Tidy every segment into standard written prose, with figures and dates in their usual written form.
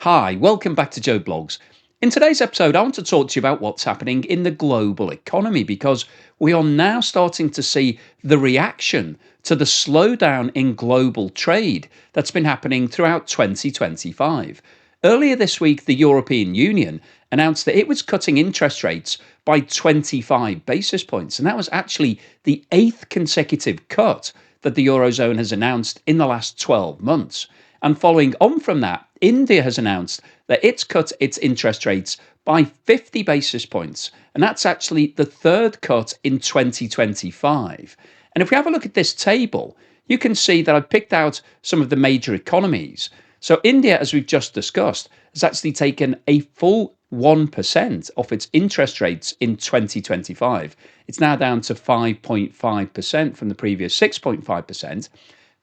Hi, welcome back to Joe Blogs. In today's episode, I want to talk to you about what's happening in the global economy because we are now starting to see the reaction to the slowdown in global trade that's been happening throughout 2025. Earlier this week, the European Union announced that it was cutting interest rates by 25 basis points, and that was actually the eighth consecutive cut that the Eurozone has announced in the last 12 months. And following on from that, India has announced that it's cut its interest rates by 50 basis points. And that's actually the third cut in 2025. And if we have a look at this table, you can see that I've picked out some of the major economies. So India, as we've just discussed, has actually taken a full 1% off its interest rates in 2025. It's now down to 5.5% from the previous 6.5%.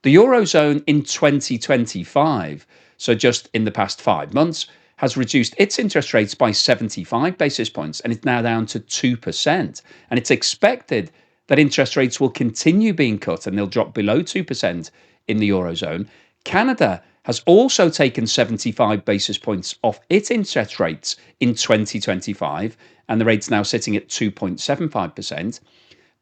The Eurozone in 2025, so just in the past 5 months, has reduced its interest rates by 75 basis points and it's now down to 2%. And it's expected that interest rates will continue being cut and they'll drop below 2% in the Eurozone. Canada has also taken 75 basis points off its interest rates in 2025, and the rate's now sitting at 2.75%.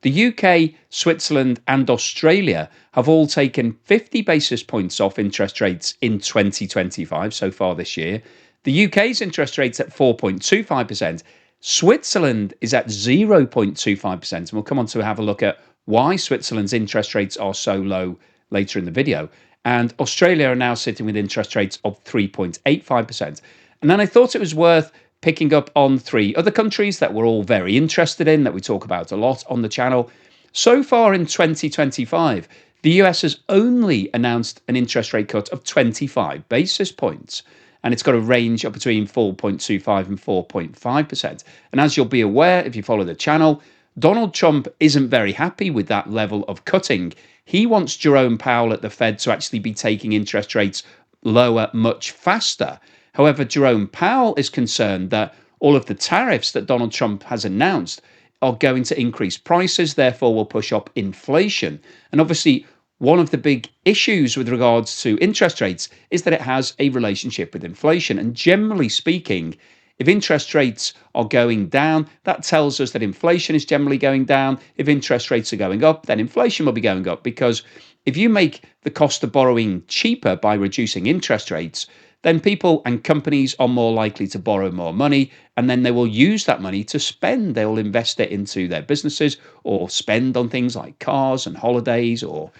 The UK, Switzerland, and Australia have all taken 50 basis points off interest rates in 2025 so far this year. The UK's interest rate's at 4.25%. Switzerland is at 0.25%. And we'll come on to have a look at why Switzerland's interest rates are so low later in the video. And Australia are now sitting with interest rates of 3.85%. And then I thought it was worth picking up on three other countries that we're all very interested in, that we talk about a lot on the channel. So far in 2025, the US has only announced an interest rate cut of 25 basis points, and it's got a range of between 4.25 and 4.5%. And as you'll be aware, if you follow the channel, Donald Trump isn't very happy with that level of cutting. He wants Jerome Powell at the Fed to actually be taking interest rates lower much faster. However, Jerome Powell is concerned that all of the tariffs that Donald Trump has announced are going to increase prices, therefore will push up inflation. And obviously, one of the big issues with regards to interest rates is that it has a relationship with inflation. And generally speaking, if interest rates are going down, that tells us that inflation is generally going down. If interest rates are going up, then inflation will be going up, because if you make the cost of borrowing cheaper by reducing interest rates, then people and companies are more likely to borrow more money, and then they will use that money to spend. They will invest it into their businesses or spend on things like cars and holidays or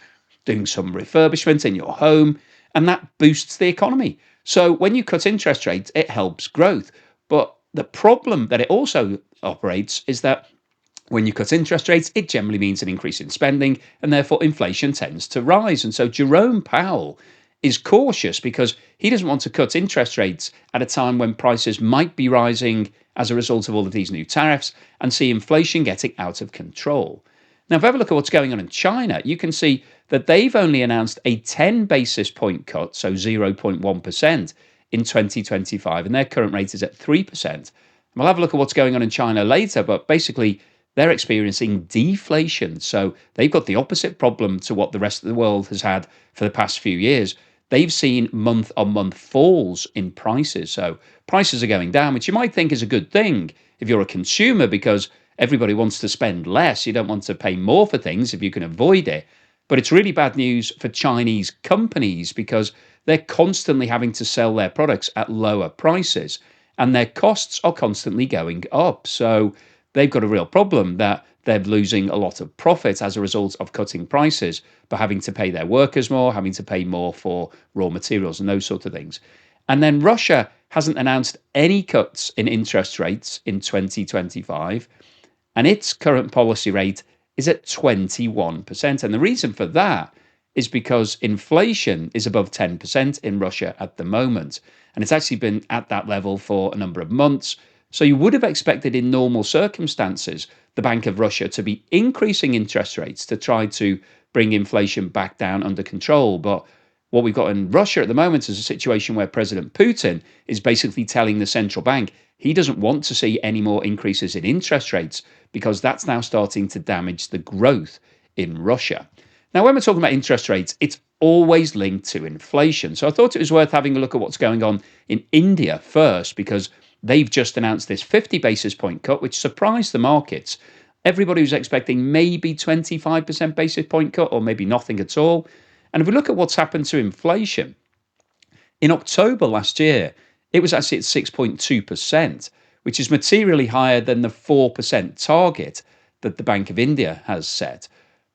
doing some refurbishment in your home, and that boosts the economy. So when you cut interest rates, it helps growth. But the problem that it also operates is that when you cut interest rates, it generally means an increase in spending, and therefore inflation tends to rise. And so Jerome Powell is cautious because he doesn't want to cut interest rates at a time when prices might be rising as a result of all of these new tariffs and see inflation getting out of control. Now, if we have a look at what's going on in China, you can see that they've only announced a 10 basis point cut, so 0.1% in 2025, and their current rate is at 3%. We'll have a look at what's going on in China later, but basically they're experiencing deflation. So they've got the opposite problem to what the rest of the world has had for the past few years. They've seen month-on-month falls in prices. So prices are going down, which you might think is a good thing if you're a consumer, because everybody wants to spend less. You don't want to pay more for things if you can avoid it. But it's really bad news for Chinese companies because they're constantly having to sell their products at lower prices and their costs are constantly going up. So they've got a real problem that they're losing a lot of profit as a result of cutting prices, but having to pay their workers more, having to pay more for raw materials and those sorts of things. And then Russia hasn't announced any cuts in interest rates in 2025, and its current policy rate is at 21%. And the reason for that is because inflation is above 10% in Russia at the moment. And it's actually been at that level for a number of months. So you would have expected in normal circumstances the Bank of Russia to be increasing interest rates to try to bring inflation back down under control. But what we've got in Russia at the moment is a situation where President Putin is basically telling the central bank he doesn't want to see any more increases in interest rates because that's now starting to damage the growth in Russia. Now, when we're talking about interest rates, it's always linked to inflation. So I thought it was worth having a look at what's going on in India first, because they've just announced this 50 basis point cut, which surprised the markets. Everybody was expecting maybe 25% basis point cut or maybe nothing at all. And if we look at what's happened to inflation, in October last year, it was actually at 6.2%, which is materially higher than the 4% target that the Bank of India has set.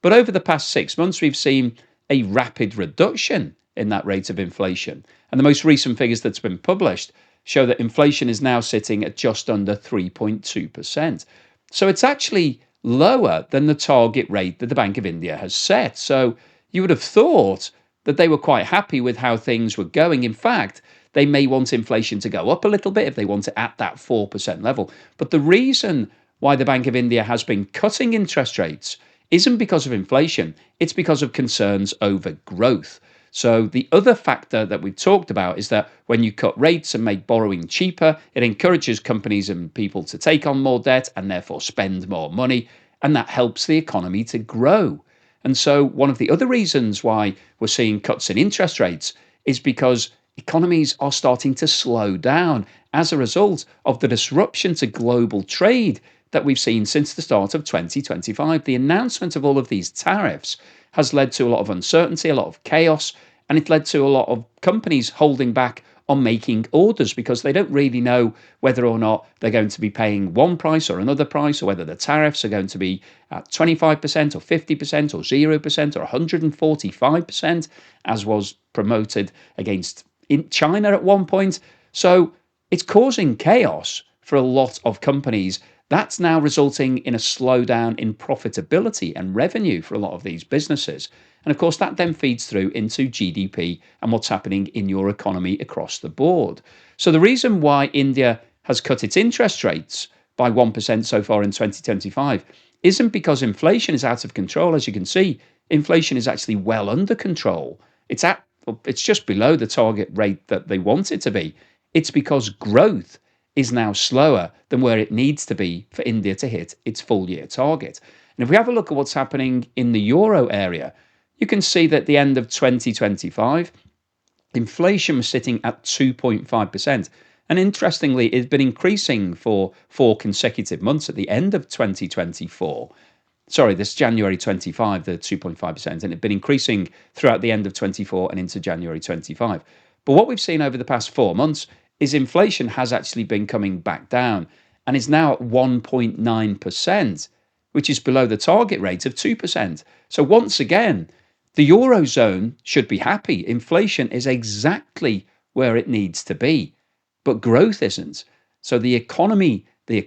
But over the past 6 months, we've seen a rapid reduction in that rate of inflation. And the most recent figures that's been published show that inflation is now sitting at just under 3.2%. So it's actually lower than the target rate that the Bank of India has set. So you would have thought that they were quite happy with how things were going. In fact, they may want inflation to go up a little bit if they want it at that 4% level. But the reason why the Bank of India has been cutting interest rates isn't because of inflation, it's because of concerns over growth. So the other factor that we've talked about is that when you cut rates and make borrowing cheaper, it encourages companies and people to take on more debt and therefore spend more money, and that helps the economy to grow. And so one of the other reasons why we're seeing cuts in interest rates is because economies are starting to slow down as a result of the disruption to global trade that we've seen since the start of 2025. The announcement of all of these tariffs has led to a lot of uncertainty, a lot of chaos, and it led to a lot of companies holding back on making orders because they don't really know whether or not they're going to be paying one price or another price, or whether the tariffs are going to be at 25% or 50% or 0% or 145%, as was promoted against in China at one point. So it's causing chaos for a lot of companies. That's now resulting in a slowdown in profitability and revenue for a lot of these businesses. And of course, that then feeds through into GDP and what's happening in your economy across the board. So the reason why India has cut its interest rates by 1% so far in 2025 isn't because inflation is out of control. As you can see, inflation is actually well under control. It's just below the target rate that they want it to be. It's because growth is now slower than where it needs to be for India to hit its full year target. And if we have a look at what's happening in the euro area, you can see that at the end of 2025, inflation was sitting at 2.5%. And interestingly, it's been increasing for 4 consecutive months at the end of 2024. Sorry, this January 25, the 2.5%, and it's been increasing throughout the end of 24 and into January 25. But what we've seen over the past 4 months is inflation has actually been coming back down and is now at 1.9%, which is below the target rate of 2%. So once again, the Eurozone should be happy. Inflation is exactly where it needs to be, but growth isn't. So the economies, the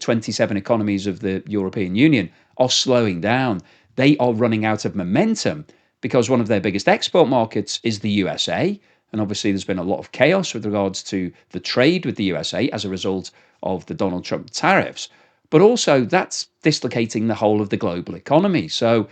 27 economies of the European Union are slowing down. They are running out of momentum because one of their biggest export markets is the USA. And obviously, there's been a lot of chaos with regards to the trade with the USA as a result of the Donald Trump tariffs. But also, that's dislocating the whole of the global economy. So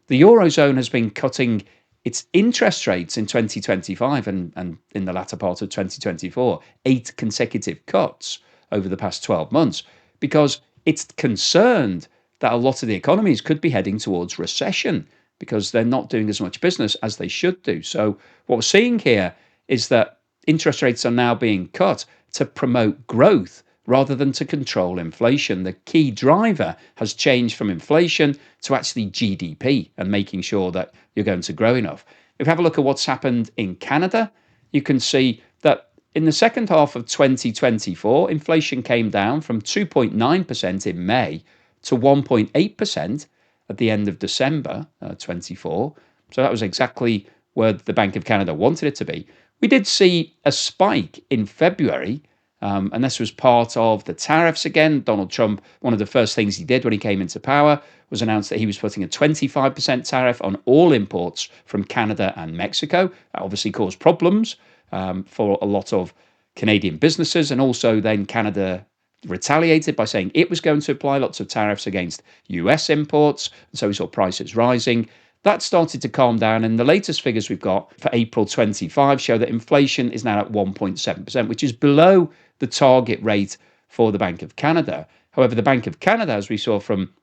the Eurozone has been cutting its interest rates in 2025 and in the latter part of 2024, 8 consecutive cuts over the past 12 months, because it's concerned that a lot of the economies could be heading towards recession because they're not doing as much business as they should do. So what we're seeing here is that interest rates are now being cut to promote growth rather than to control inflation. The key driver has changed from inflation to actually GDP and making sure that you're going to grow enough. If you have a look at what's happened in Canada, you can see that in the second half of 2024, inflation came down from 2.9% in May to 1.8% at the end of December 24. So that was exactly where the Bank of Canada wanted it to be. We did see a spike in February, and this was part of the tariffs again. Donald Trump, one of the first things he did when he came into power was announce that he was putting a 25% tariff on all imports from Canada and Mexico. That obviously caused problems for a lot of Canadian businesses, and also then Canada retaliated by saying it was going to apply lots of tariffs against US imports, and so we saw prices rising. That started to calm down, and the latest figures we've got for April 25 show that inflation is now at 1.7%, which is below the target rate for the Bank of Canada. However, the Bank of Canada, as we saw from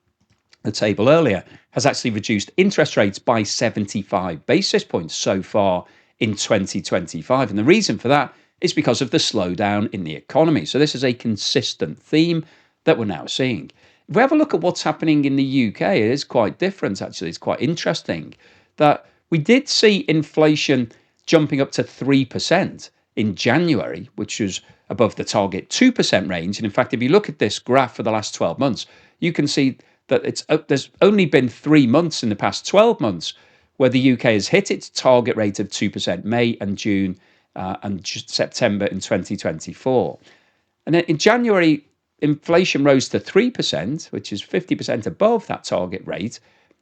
the table earlier, has actually reduced interest rates by 75 basis points so far in 2025. And the reason for that is because of the slowdown in the economy. So this is a consistent theme that we're now seeing. If we have a look at what's happening in the UK, it is quite different, actually. It's quite interesting that we did see inflation jumping up to 3% in January, which was above the target 2% range. And in fact, if you look at this graph for the last 12 months, you can see that there's only been 3 months in the past 12 months where the UK has hit its target rate of 2%, May and June and September in 2024. And then in January, inflation rose to 3%, which is 50% above that target rate.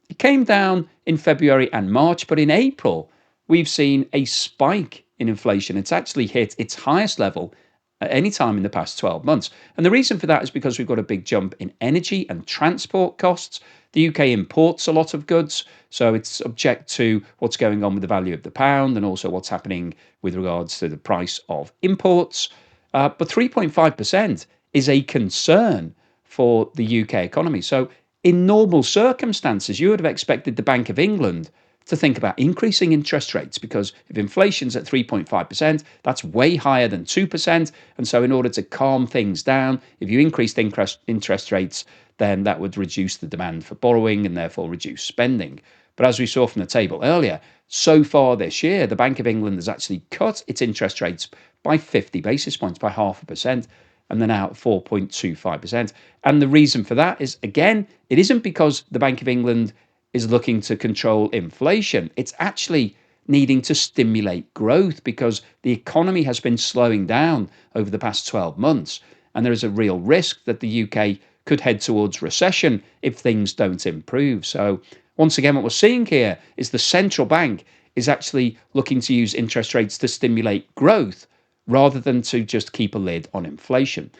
It came down in February and March, but in April, we've seen a spike in inflation. It's actually hit its highest level at any time in the past 12 months. And the reason for that is because we've got a big jump in energy and transport costs. The UK imports a lot of goods, so it's subject to what's going on with the value of the pound and also what's happening with regards to the price of imports. But 3.5% is a concern for the UK economy. So, in normal circumstances, you would have expected the Bank of England to think about increasing interest rates because if inflation's at 3.5%, that's way higher than 2%. And so, in order to calm things down, if you increased interest rates, then that would reduce the demand for borrowing and therefore reduce spending. But as we saw from the table earlier, so far this year, the Bank of England has actually cut its interest rates by 50 basis points, by 0.5%, and they're now at 4.25%. And the reason for that is, again, it isn't because the Bank of England is looking to control inflation. It's actually needing to stimulate growth because the economy has been slowing down over the past 12 months. And there is a real risk that the UK could head towards recession if things don't improve. So, once again, what we're seeing here is the central bank is actually looking to use interest rates to stimulate growth rather than to just keep a lid on inflation.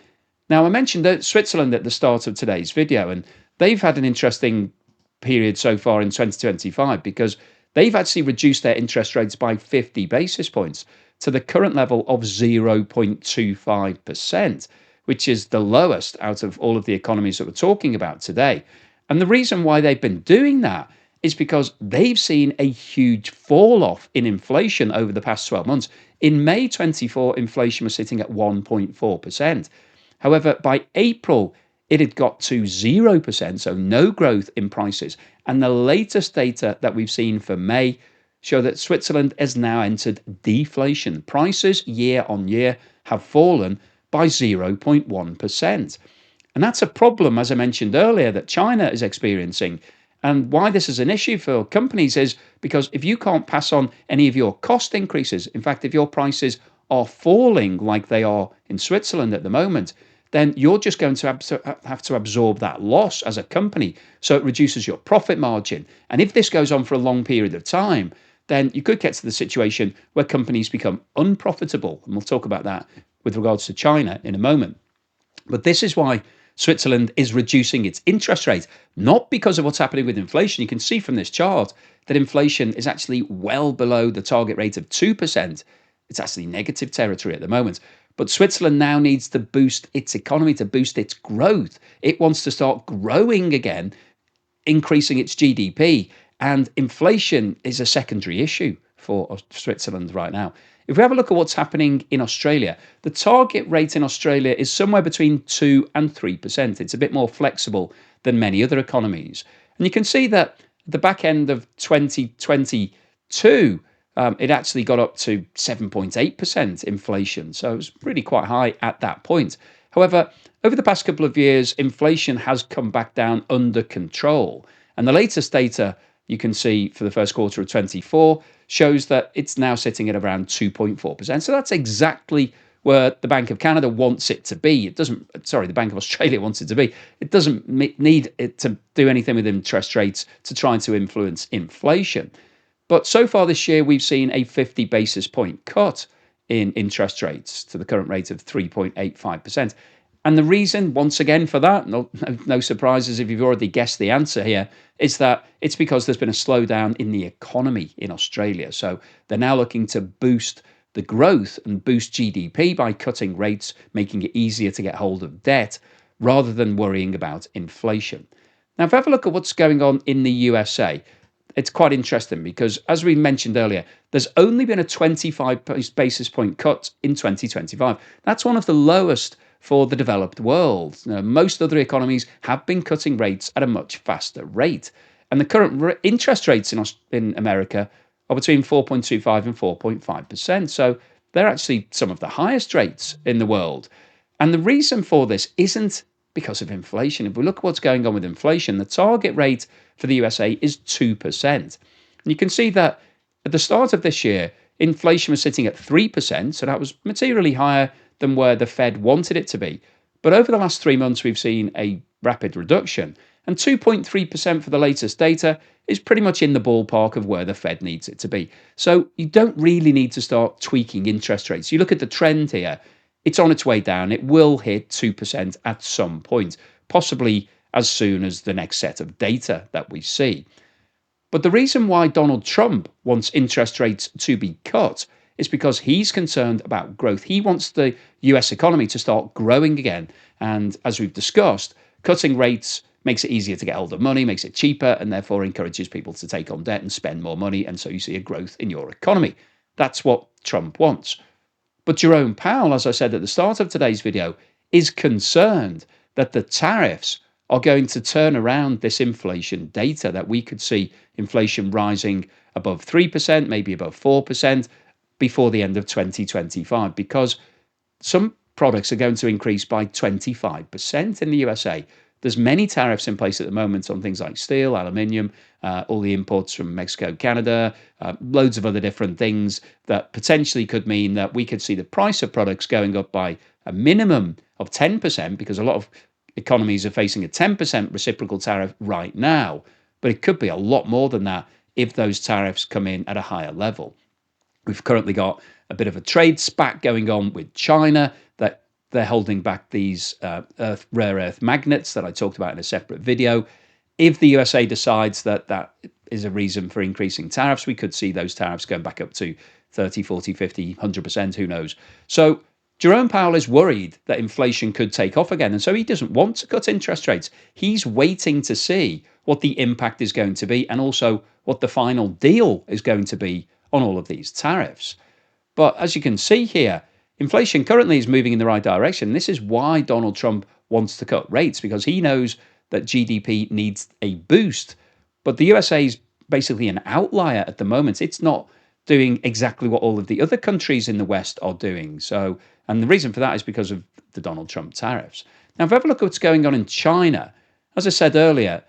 Now, I mentioned that Switzerland at the start of today's video, and they've had an interesting period so far in 2025 because they've actually reduced their interest rates by 50 basis points to the current level of 0.25%, which is the lowest out of all of the economies that we're talking about today. And the reason why they've been doing that is because they've seen a huge fall off in inflation over the past 12 months. In May 24, inflation was sitting at 1.4%. However, by April, it had got to 0%, so no growth in prices. And the latest data that we've seen for May show that Switzerland has now entered deflation. Prices year on year have fallen by 0.1%. And that's a problem, as I mentioned earlier, that China is experiencing. And why this is an issue for companies is because if you can't pass on any of your cost increases, in fact, if your prices are falling like they are in Switzerland at the moment, then you're just going to have to absorb that loss as a company. So it reduces your profit margin. And if this goes on for a long period of time, then you could get to the situation where companies become unprofitable. And we'll talk about that with regards to China in a moment. But this is why Switzerland is reducing its interest rate, not because of what's happening with inflation. You can see from this chart that inflation is actually well below the target rate of 2%. It's actually negative territory at the moment. But Switzerland now needs to boost its economy, to boost its growth. It wants to start growing again, increasing its GDP. And inflation is a secondary issue for Switzerland right now. If we have a look at what's happening in Australia, the target rate in Australia is somewhere between 2 and 3%. It's a bit more flexible than many other economies. And you can see that at the back end of 2022, it actually got up to 7.8% inflation. So it was really quite high at that point. However, over the past couple of years, inflation has come back down under control. And the latest data you can see for the first quarter of 24 shows that it's now sitting at around 2.4%. So that's exactly where the Bank of Canada wants it to be. The Bank of Australia wants it to be. It doesn't need it to do anything with interest rates to try to influence inflation. But so far this year, we've seen a 50 basis point cut in interest rates to the current rate of 3.85%. And the reason, once again, for that, no surprises if you've already guessed the answer here, is that it's because there's been a slowdown in the economy in Australia. So they're now looking to boost the growth and boost GDP by cutting rates, making it easier to get hold of debt, rather than worrying about inflation. Now, if we have a look at what's going on in the USA, it's quite interesting because, as we mentioned earlier, there's only been a 25 basis point cut in 2025. That's one of the lowest for the developed world. Now, most other economies have been cutting rates at a much faster rate. And the current interest rates in America are between 4.25 and 4.5%. So they're actually some of the highest rates in the world. And the reason for this isn't because of inflation. If we look at what's going on with inflation, the target rate for the USA is 2%. And you can see that at the start of this year, inflation was sitting at 3%. So that was materially higher than where the Fed wanted it to be. But over the last 3 months, we've seen a rapid reduction. And 2.3% for the latest data is pretty much in the ballpark of where the Fed needs it to be. So you don't really need to start tweaking interest rates. You look at the trend here, it's on its way down. It will hit 2% at some point, possibly as soon as the next set of data that we see. But the reason why Donald Trump wants interest rates to be cut is because he's concerned about growth. He wants the US economy to start growing again. And as we've discussed, cutting rates makes it easier to get hold of money, makes it cheaper, and therefore encourages people to take on debt and spend more money. And so you see a growth in your economy. That's what Trump wants. But Jerome Powell, as I said at the start of today's video, is concerned that the tariffs are going to turn around this inflation data, that we could see inflation rising above 3%, maybe above 4% before the end of 2025, because some products are going to increase by 25% in the USA. There's many tariffs in place at the moment on things like steel, aluminium, all the imports from Mexico, Canada, loads of other different things that potentially could mean that we could see the price of products going up by a minimum of 10%, because a lot of economies are facing a 10% reciprocal tariff right now. But it could be a lot more than that if those tariffs come in at a higher level. We've currently got a bit of a trade spat going on with China, that they're holding back these rare earth magnets that I talked about in a separate video. If the USA decides that that is a reason for increasing tariffs, we could see those tariffs going back up to 30, 40, 50, 100%, who knows. So Jerome Powell is worried that inflation could take off again, and so he doesn't want to cut interest rates. He's waiting to see what the impact is going to be and also what the final deal is going to be on all of these tariffs. But as you can see here, inflation currently is moving in the right direction. This is why Donald Trump wants to cut rates, because he knows that GDP needs a boost. But the USA is basically an outlier at the moment. It's not doing exactly what all of the other countries in the West are doing. So, and the reason for that is because of the Donald Trump tariffs. Now, if we have a look at what's going on in China, as I said earlier,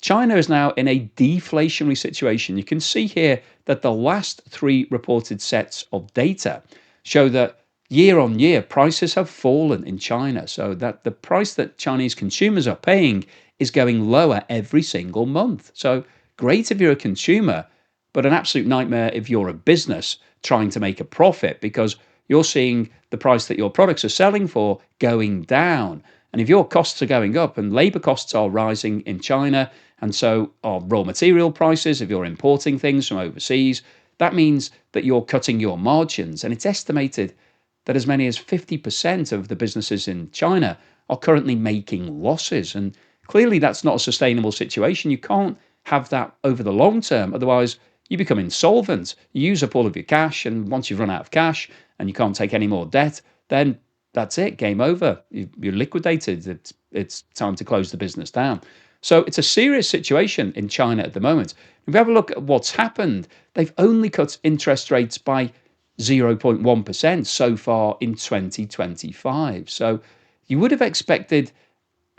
China is now in a deflationary situation. You can see here that the last 3 reported sets of data show that year on year prices have fallen in China, so that the price that Chinese consumers are paying is going lower every single month. So great if you're a consumer, but an absolute nightmare if you're a business trying to make a profit, because you're seeing the price that your products are selling for going down. And if your costs are going up, and labor costs are rising in China, and so are raw material prices, if you're importing things from overseas, that means that you're cutting your margins. And it's estimated that as many as 50% of the businesses in China are currently making losses. And clearly that's not a sustainable situation. You can't have that over the long term. Otherwise, you become insolvent. You use up all of your cash, and once you've run out of cash and you can't take any more debt, then that's it, game over. You're liquidated. It's time to close the business down. So it's a serious situation in China at the moment. If we have a look at what's happened, they've only cut interest rates by 0.1% so far in 2025. So you would have expected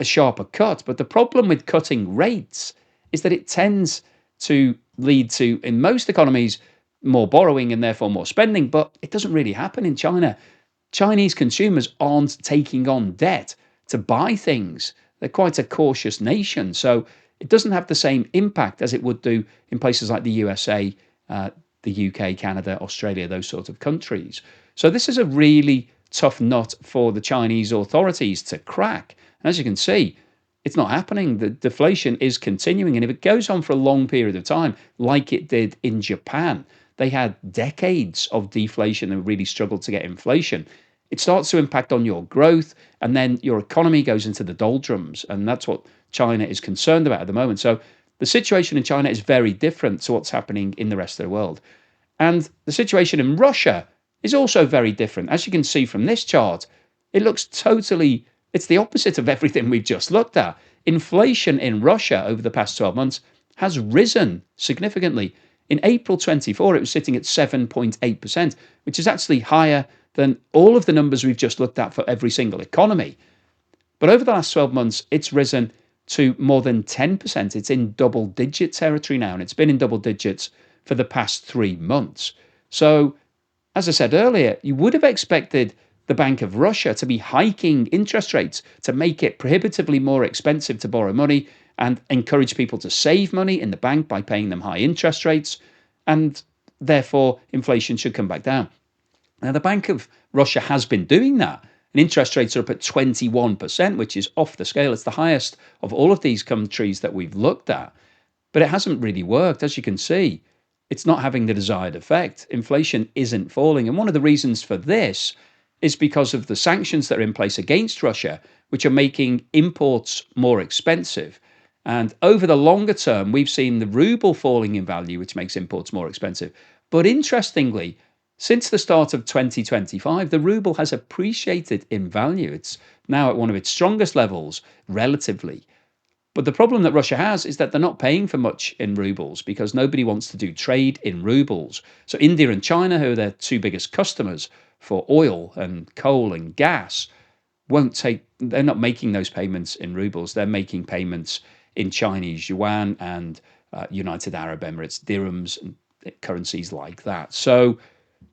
a sharper cut, but the problem with cutting rates is that it tends to lead to, in most economies, more borrowing and therefore more spending, but it doesn't really happen in China. Chinese consumers aren't taking on debt to buy things. They're quite a cautious nation, so it doesn't have the same impact as it would do in places like the USA, the UK, Canada, Australia, those sorts of countries. So this is a really tough nut for the Chinese authorities to crack. And as you can see, it's not happening. The deflation is continuing. And if it goes on for a long period of time, like it did in Japan, they had decades of deflation and really struggled to get inflation. it starts to impact on your growth, and then your economy goes into the doldrums. And that's what China is concerned about at the moment. So the situation in China is very different to what's happening in the rest of the world. And the situation in Russia is also very different. As you can see from this chart, it looks totally, it's the opposite of everything we've just looked at. Inflation in Russia over the past 12 months has risen significantly. In April 24, it was sitting at 7.8%, which is actually higher than all of the numbers we've just looked at for every single economy. But over the last 12 months, it's risen to more than 10%. It's in double digit territory now, and it's been in double digits for the past 3 months. So, as I said earlier, you would have expected the Bank of Russia to be hiking interest rates to make it prohibitively more expensive to borrow money and encourage people to save money in the bank by paying them high interest rates. And therefore, inflation should come back down. Now, the Bank of Russia has been doing that. And interest rates are up at 21%, which is off the scale. It's the highest of all of these countries that we've looked at. But it hasn't really worked. As you can see, it's not having the desired effect. Inflation isn't falling. And one of the reasons for this is because of the sanctions that are in place against Russia, which are making imports more expensive. And over the longer term, we've seen the ruble falling in value, which makes imports more expensive. But interestingly, since the start of 2025, the ruble has appreciated in value. It's now at one of its strongest levels relatively. But the problem that Russia has is that they're not paying for much in rubles because nobody wants to do trade in rubles. So India and China, who are their two biggest customers for oil and coal and gas, they're not making those payments in rubles. They're making payments in Chinese yuan and United Arab Emirates dirhams and currencies like that. So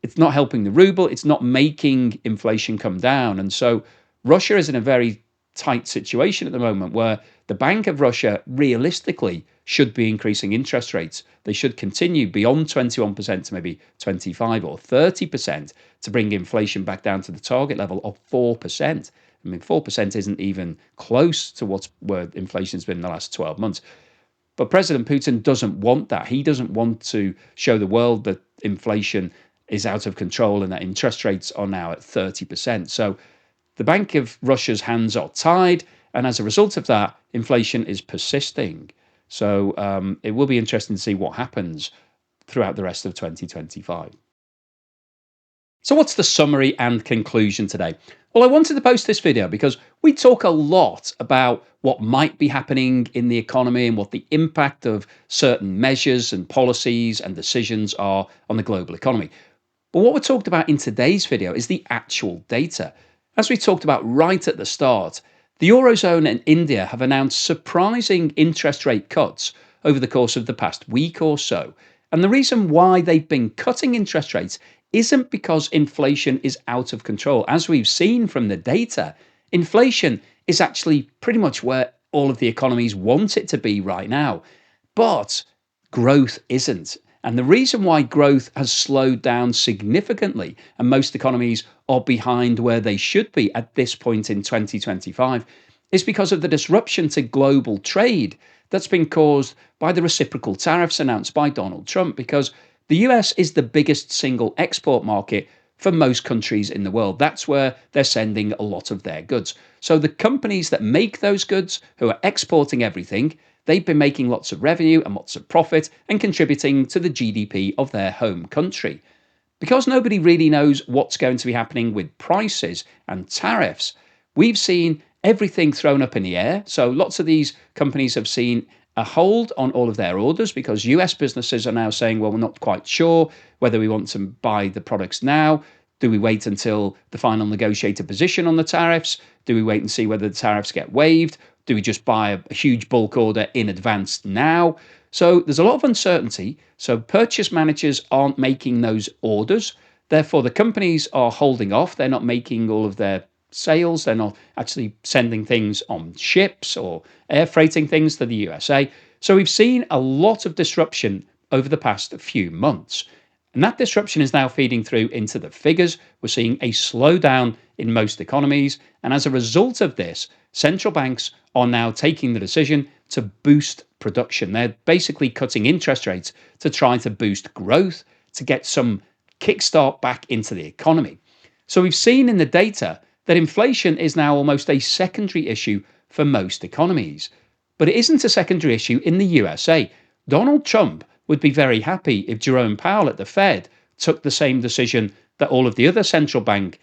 it's not helping the ruble. It's not making inflation come down. And so Russia is in a very tight situation at the moment where the Bank of Russia realistically should be increasing interest rates. They should continue beyond 21% to maybe 25 or 30% to bring inflation back down to the target level of 4%. I mean, 4% isn't even close to where inflation's been in the last 12 months. But President Putin doesn't want that. He doesn't want to show the world that inflation is out of control and that interest rates are now at 30%. So the Bank of Russia's hands are tied. And as a result of that, inflation is persisting. So it will be interesting to see what happens throughout the rest of 2025. So what's the summary and conclusion today? Well, I wanted to post this video because we talk a lot about what might be happening in the economy and what the impact of certain measures and policies and decisions are on the global economy. But what we're talking about in today's video is the actual data. As we talked about right at the start, the Eurozone and India have announced surprising interest rate cuts over the course of the past week or so. And the reason why they've been cutting interest rates isn't because inflation is out of control. As we've seen from the data, inflation is actually pretty much where all of the economies want it to be right now. But growth isn't. And the reason why growth has slowed down significantly and most economies are behind where they should be at this point in 2025 is because of the disruption to global trade that's been caused by the reciprocal tariffs announced by Donald Trump, because the US is the biggest single export market for most countries in the world. That's where they're sending a lot of their goods. So the companies that make those goods, who are exporting everything, they've been making lots of revenue and lots of profit and contributing to the GDP of their home country. Because nobody really knows what's going to be happening with prices and tariffs, we've seen everything thrown up in the air. So lots of these companies have seen a hold on all of their orders because US businesses are now saying, well, we're not quite sure whether we want to buy the products now. Do we wait until the final negotiated position on the tariffs? Do we wait and see whether the tariffs get waived? Do we just buy a huge bulk order in advance now? So there's a lot of uncertainty. So purchase managers aren't making those orders. Therefore, the companies are holding off. They're not making all of their sales. They're not actually sending things on ships or air freighting things to the USA. So we've seen a lot of disruption over the past few months. And that disruption is now feeding through into the figures. We're seeing a slowdown in most economies. And as a result of this, central banks are now taking the decision to boost production. They're basically cutting interest rates to try to boost growth, to get some kickstart back into the economy. So we've seen in the data that inflation is now almost a secondary issue for most economies. But it isn't a secondary issue in the USA. Donald Trump would be very happy if Jerome Powell at the Fed took the same decision that all of the other central bank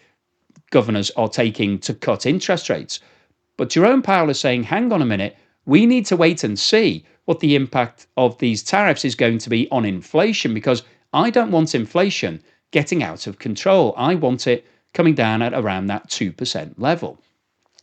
governors are taking to cut interest rates. But Jerome Powell is saying, hang on a minute, we need to wait and see what the impact of these tariffs is going to be on inflation, because I don't want inflation getting out of control. I want it coming down at around that 2% level.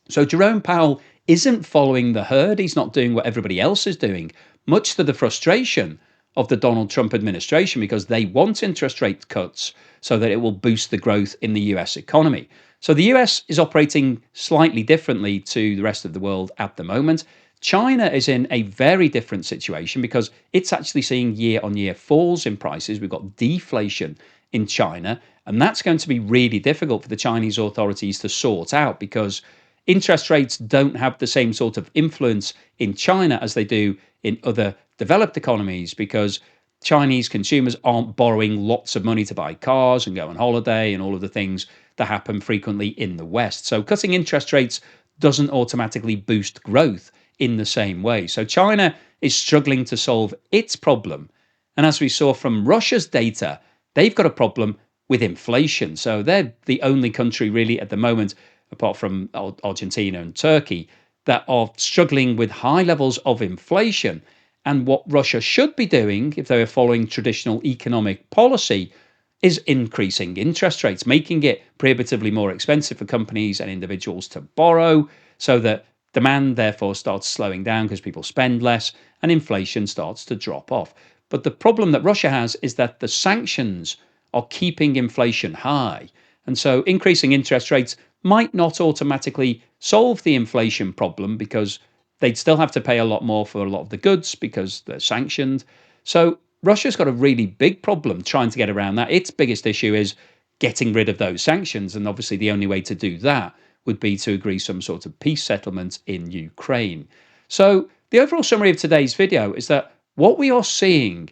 So Jerome Powell isn't following the herd. He's not doing what everybody else is doing, much to the frustration of the Donald Trump administration, because they want interest rate cuts so that it will boost the growth in the US economy. So the US is operating slightly differently to the rest of the world at the moment. China is in a very different situation because it's actually seeing year on year falls in prices. We've got deflation in China, and that's going to be really difficult for the Chinese authorities to sort out, because interest rates don't have the same sort of influence in China as they do in other developed economies, because Chinese consumers aren't borrowing lots of money to buy cars and go on holiday and all of the things that happen frequently in the West. So cutting interest rates doesn't automatically boost growth in the same way. So China is struggling to solve its problem. And as we saw from Russia's data, they've got a problem with inflation. So they're the only country really at the moment, apart from Argentina and Turkey, that are struggling with high levels of inflation. And what Russia should be doing, if they were following traditional economic policy, is increasing interest rates, making it prohibitively more expensive for companies and individuals to borrow, so that demand therefore starts slowing down because people spend less and inflation starts to drop off. But the problem that Russia has is that the sanctions are keeping inflation high. And so increasing interest rates might not automatically solve the inflation problem, because they'd still have to pay a lot more for a lot of the goods because they're sanctioned. So Russia's got a really big problem trying to get around that. Its biggest issue is getting rid of those sanctions. And obviously, the only way to do that would be to agree some sort of peace settlement in Ukraine. So the overall summary of today's video is that what we are seeing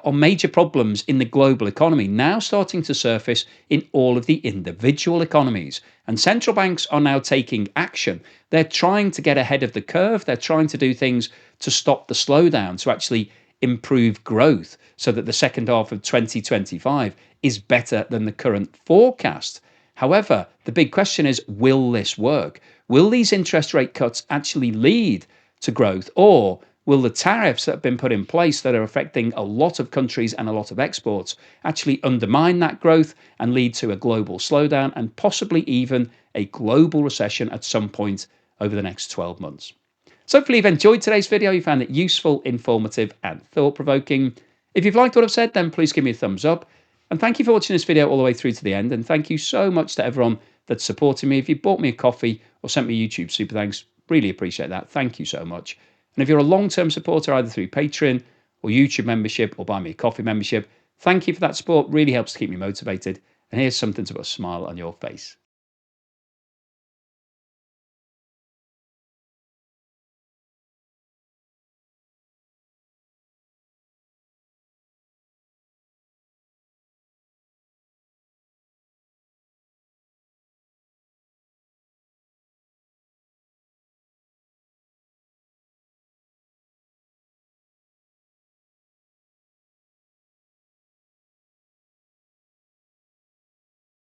are major problems in the global economy now starting to surface in all of the individual economies. And central banks are now taking action. They're trying to get ahead of the curve. They're trying to do things to stop the slowdown, to actually improve growth, so that the second half of 2025 is better than the current forecast. However, the big question is, will this work? Will these interest rate cuts actually lead to growth, or will the tariffs that have been put in place that are affecting a lot of countries and a lot of exports actually undermine that growth and lead to a global slowdown and possibly even a global recession at some point over the next 12 months? So hopefully you've enjoyed today's video, you found it useful, informative and thought-provoking. If you've liked what I've said, then please give me a thumbs up. And thank you for watching this video all the way through to the end. And thank you so much to everyone that's supporting me. If you bought me a coffee or sent me a YouTube super thanks, really appreciate that. Thank you so much. And if you're a long-term supporter, either through Patreon or YouTube membership or buy me a coffee membership, thank you for that support. Really helps to keep me motivated. And here's something to put a smile on your face.